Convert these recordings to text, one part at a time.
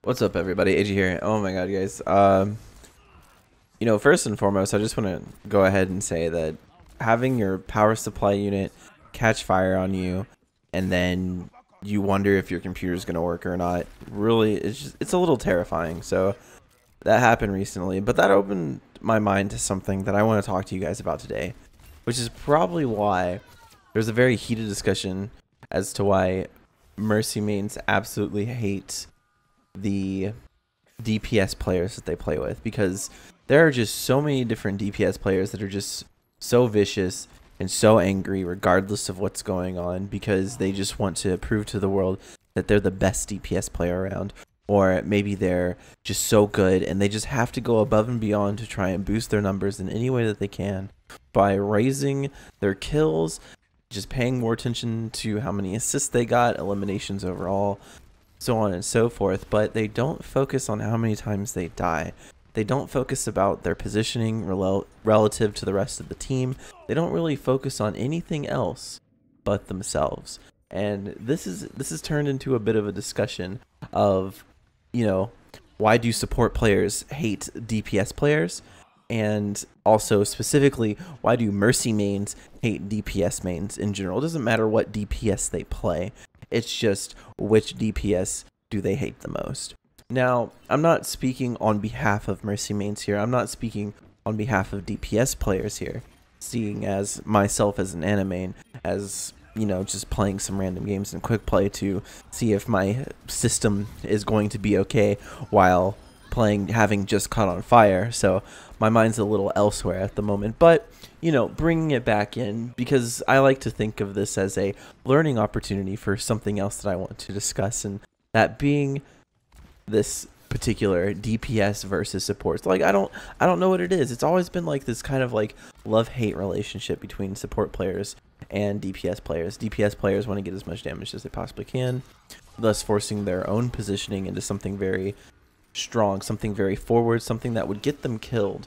What's up, everybody? Aigey here. Oh my god, guys. First and foremost, I just want to go ahead and say that having your power supply unit catch fire on you and then you wonder if your computer is going to work or not, really, it's a little terrifying. So that happened recently, but that opened my mind to something that I want to talk to you guys about today, which is probably why there's a very heated discussion as to why Mercy mains absolutely hate the DPS players that they play with, because there are just so many different DPS players that are just so vicious and so angry regardless of what's going on, because they just want to prove to the world that they're the best DPS player around, or maybe they're just so good and they just have to go above and beyond to try and boost their numbers in any way that they can by raising their kills, just paying more attention to how many assists they got, eliminations overall, so on and so forth. But they don't focus on how many times they die. They don't focus about their positioning relative to the rest of the team. They don't really focus on anything else but themselves. And this is turned into a bit of a discussion of, why do support players hate DPS players? And also specifically, why do Mercy mains hate DPS mains in general? It doesn't matter what DPS they play. It's just which DPS do they hate the most. Now, I'm not speaking on behalf of Mercy mains here. I'm not speaking on behalf of DPS players here. Seeing as myself as an anime, as, just playing some random games in quick play to see if my system is going to be okay while having just caught on fire. So my mind's a little elsewhere at the moment, but bringing it back in, because I like to think of this as a learning opportunity for something else that I want to discuss, and that being this particular DPS versus supports. Like, I don't know what it is. It's always been like this kind of like love-hate relationship between support players and DPS players. DPS players want to get as much damage as they possibly can, thus forcing their own positioning into something very strong, something very forward, something that would get them killed.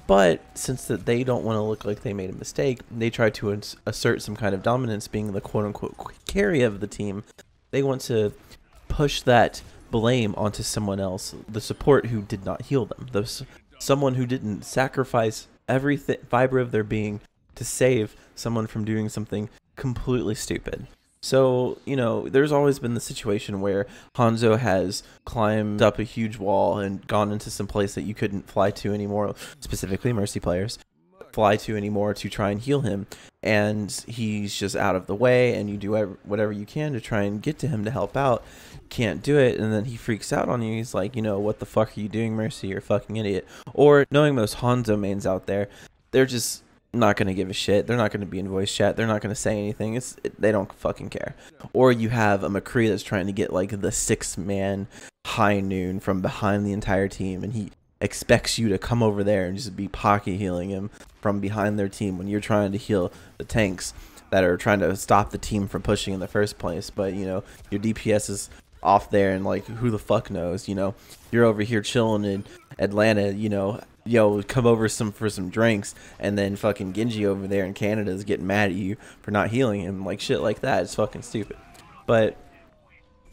But since that they don't want to look like they made a mistake, they try to assert some kind of dominance, being the quote-unquote carry of the team. They want to push that blame onto someone else, the support who did not heal them, someone who didn't sacrifice every fiber of their being to save someone from doing something completely stupid. So, there's always been the situation where Hanzo has climbed up a huge wall and gone into some place that you couldn't fly to anymore, specifically Mercy players, fly to anymore to try and heal him. And he's just out of the way, and you do whatever you can to try and get to him to help out. Can't do it, and then he freaks out on you. He's like, what the fuck are you doing, Mercy? You're a fucking idiot. Or, knowing most Hanzo mains out there, they're just not going to give a shit. They're not going to be in voice chat. They're not going to say anything. They don't fucking care. Or you have a McCree that's trying to get like the 6-man high noon from behind the entire team, and he expects you to come over there and just be pocket healing him from behind their team when you're trying to heal the tanks that are trying to stop the team from pushing in the first place. But your DPS is off there, and like, who the fuck knows? You're over here chilling in Atlanta, come over for some drinks, and then fucking Genji over there in Canada is getting mad at you for not healing him. Like, shit like that. It's fucking stupid. But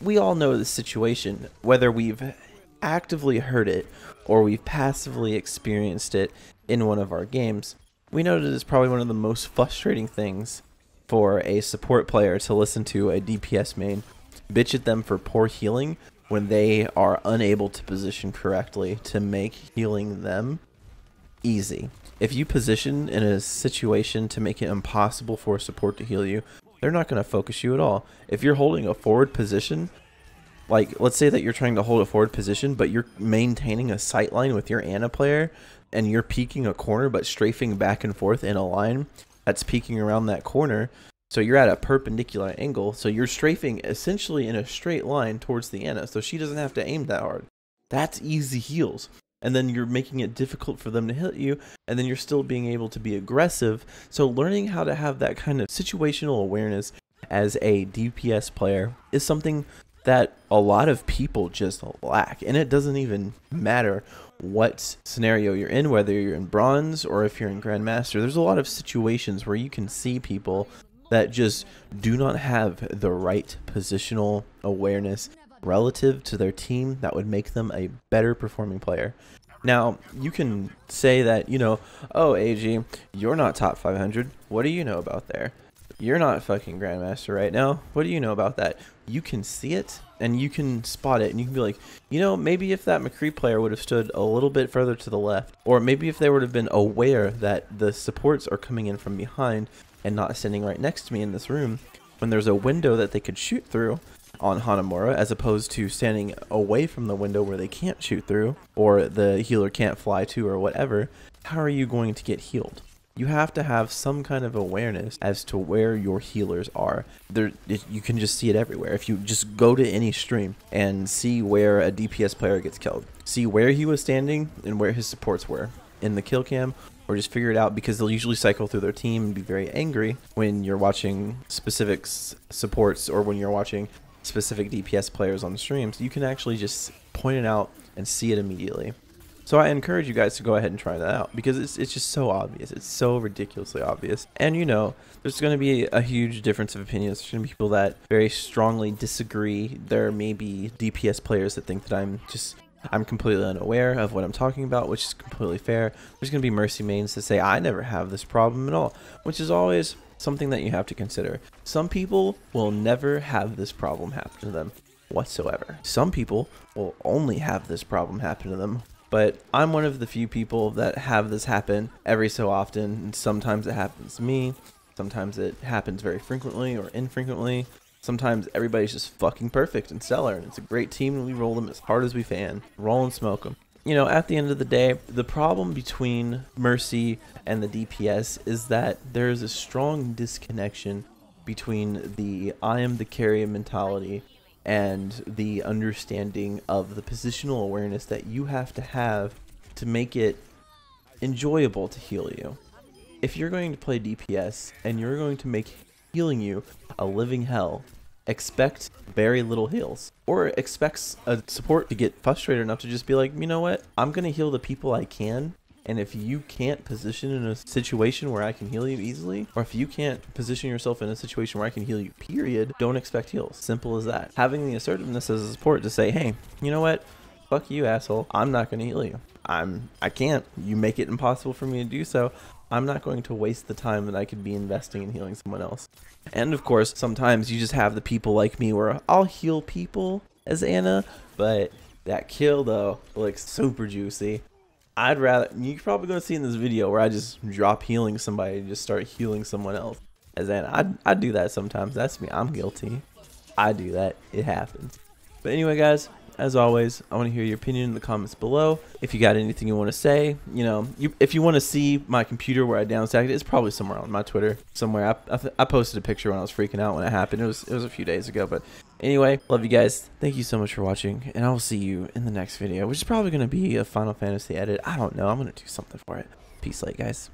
we all know the situation, whether we've actively heard it or we've passively experienced it in one of our games. We know that it's probably one of the most frustrating things for a support player to listen to a DPS main bitch at them for poor healing when they are unable to position correctly to make healing them easy. If you position in a situation to make it impossible for support to heal you, they're not going to focus you at all. If you're holding a forward position, like, let's say that you're trying to hold a forward position, but you're maintaining a sight line with your Ana player, and you're peeking a corner but strafing back and forth in a line that's peeking around that corner, so you're at a perpendicular angle, so you're strafing essentially in a straight line towards the Ana, so she doesn't have to aim that hard. That's easy heals. And then you're making it difficult for them to hit you, and then you're still being able to be aggressive. So learning how to have that kind of situational awareness as a DPS player is something that a lot of people just lack. And it doesn't even matter what scenario you're in, whether you're in bronze or if you're in grandmaster. There's a lot of situations where you can see people that just do not have the right positional awareness relative to their team that would make them a better performing player. Now, you can say that, you know, oh, Aigey, you're not top 500. What do you know about there? You're not fucking Grandmaster right now. What do you know about that? You can see it, and you can spot it, and you can be like, you know, maybe if that McCree player would have stood a little bit further to the left, or maybe if they would have been aware that the supports are coming in from behind and not standing right next to me in this room, when there's a window that they could shoot through on Hanamura, as opposed to standing away from the window where they can't shoot through, or the healer can't fly to, or whatever, how are you going to get healed? You have to have some kind of awareness as to where your healers are. You can just see it everywhere. If you just go to any stream and see where a DPS player gets killed, see where he was standing and where his supports were in the kill cam, or just figure it out, because they'll usually cycle through their team and be very angry when you're watching specific supports or when you're watching specific DPS players on the streams. You can actually just point it out and see it immediately. So I encourage you guys to go ahead and try that out, because it's just so obvious. It's so ridiculously obvious. And you know, there's going to be a huge difference of opinions. There's going to be people that very strongly disagree. There may be DPS players that think that I'm completely unaware of what I'm talking about, which is completely fair. There's going to be Mercy mains that say, I never have this problem at all, which is always something that you have to consider. Some people will never have this problem happen to them whatsoever. Some people will only have this problem happen to them. But I'm one of the few people that have this happen every so often, and sometimes it happens to me, sometimes it happens very frequently or infrequently. Sometimes everybody's just fucking perfect and stellar, and it's a great team, and we roll them as hard as we can. Roll and smoke them. You know, at the end of the day, the problem between Mercy and the DPS is that there is a strong disconnection between the I am the carrier mentality and the understanding of the positional awareness that you have to make it enjoyable to heal you. If you're going to play DPS and you're going to make healing you a living hell, expect very little heals, or expect a support to get frustrated enough to just be like, you know what, I'm going to heal the people I can. And if you can't position in a situation where I can heal you easily, or if you can't position yourself in a situation where I can heal you, period, don't expect heals. Simple as that. Having the assertiveness as a support to say, hey, you know what? Fuck you, asshole. I'm not going to heal you. I can't. You make it impossible for me to do so. I'm not going to waste the time that I could be investing in healing someone else. And of course, sometimes you just have the people like me where I'll heal people as Anna, but that kill though looks super juicy. I'd rather, you're probably going to see in this video where I just drop healing somebody and just start healing someone else. As in, I do that sometimes. That's me. I'm guilty. I do that. It happens. But anyway, guys, as always, I want to hear your opinion in the comments below. If you got anything you want to say, you know, if you want to see my computer where I downstacked it, it's probably somewhere on my Twitter. Somewhere. I posted a picture when I was freaking out when it happened. It was a few days ago. But anyway, love you guys. Thank you so much for watching, and I will see you in the next video, which is probably going to be a Final Fantasy edit. I don't know. I'm going to do something for it. Peace, late, guys.